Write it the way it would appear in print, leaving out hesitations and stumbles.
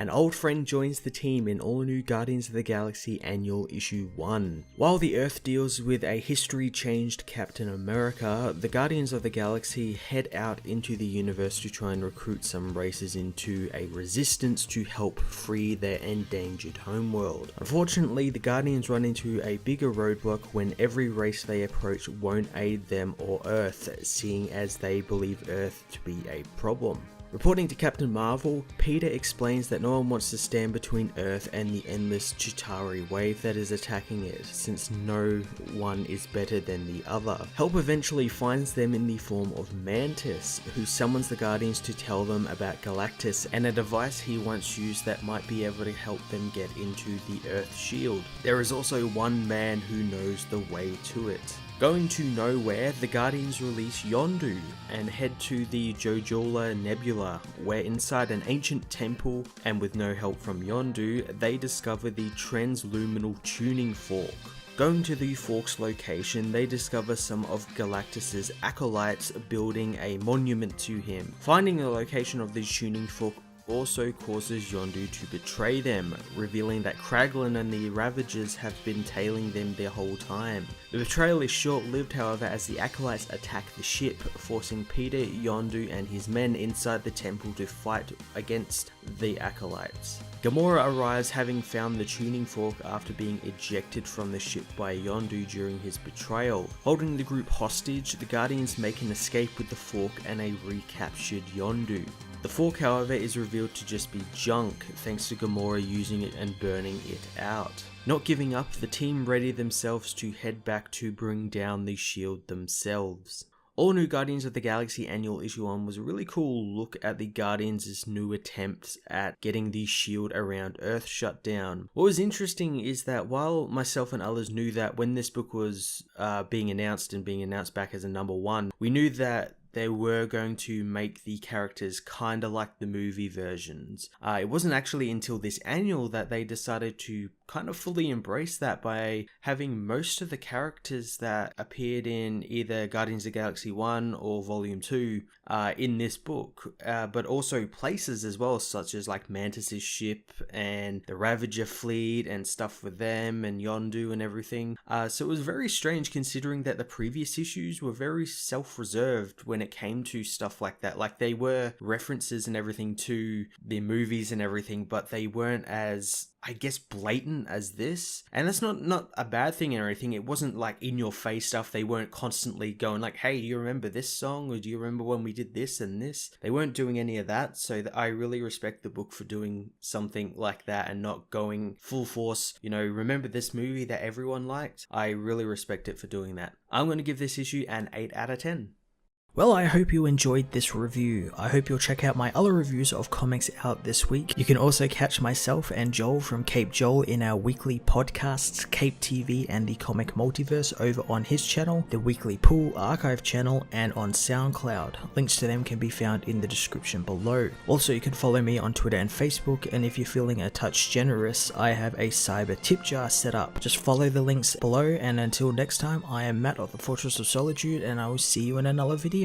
An old friend joins the team in all new Guardians of the Galaxy Annual Issue 1. While the Earth deals with a history-changed Captain America, the Guardians of the Galaxy head out into the universe to try and recruit some races into a resistance to help free their endangered homeworld. Unfortunately, the Guardians run into a bigger roadblock when every race they approach won't aid them or Earth, seeing as they believe Earth to be a problem. Reporting to Captain Marvel, Peter explains that no one wants to stand between Earth and the endless Chitauri wave that is attacking it, since no one is better than the other. Help eventually finds them in the form of Mantis, who summons the Guardians to tell them about Galactus and a device he once used that might be able to help them get into the Earth shield. There is also one man who knows the way to it. Going to nowhere, the Guardians release Yondu and head to the Jojola Nebula, where inside an ancient temple, and with no help from Yondu, they discover the transluminal tuning fork. Going to the fork's location, they discover some of Galactus's acolytes building a monument to him. Finding the location of the tuning fork also causes Yondu to betray them, revealing that Kraglin and the Ravagers have been tailing them the whole time. The betrayal is short-lived, however, as the Acolytes attack the ship, forcing Peter, Yondu and his men inside the temple to fight against the Acolytes. Gamora arrives having found the tuning fork after being ejected from the ship by Yondu during his betrayal. Holding the group hostage, the Guardians make an escape with the fork and a recaptured Yondu. The fork, however, is revealed to just be junk, thanks to Gamora using it and burning it out. Not giving up, the team ready themselves to head back to bring down the shield themselves. All New Guardians of the Galaxy Annual Issue 1 was a really cool look at the Guardians' new attempts at getting the shield around Earth shut down. What was interesting is that while myself and others knew that when this book was being announced back as a #1, we knew that they were going to make the characters kinda like the movie versions. It wasn't actually until this annual that they decided to kind of fully embrace that by having most of the characters that appeared in either Guardians of the Galaxy 1 or Volume 2 in this book, but also places as well, such as like Mantis's ship and the Ravager fleet and stuff with them and Yondu and everything. So it was very strange considering that the previous issues were very self-reserved when it came to stuff like that. Like they were references and everything to the movies and everything, but they weren't as, I guess, blatant as this. And that's not a bad thing or anything. It wasn't like in your face stuff. They weren't constantly going like, hey, do you remember this song? Or do you remember when we did this and this? They weren't doing any of that. So I really respect the book for doing something like that and not going full force, you know, remember this movie that everyone liked? I really respect it for doing that. I'm going to give this issue an 8 out of 10. Well, I hope you enjoyed this review. I hope you'll check out my other reviews of comics out this week. You can also catch myself and Joel from Cape Joel in our weekly podcasts, Cape TV and the Comic Multiverse, over on his channel, the Weekly Pool Archive channel, and on SoundCloud. Links to them can be found in the description below. Also, you can follow me on Twitter and Facebook, and if you're feeling a touch generous, I have a cyber tip jar set up. Just follow the links below, and until next time, I am Matt of the Fortress of Solitude, and I will see you in another video.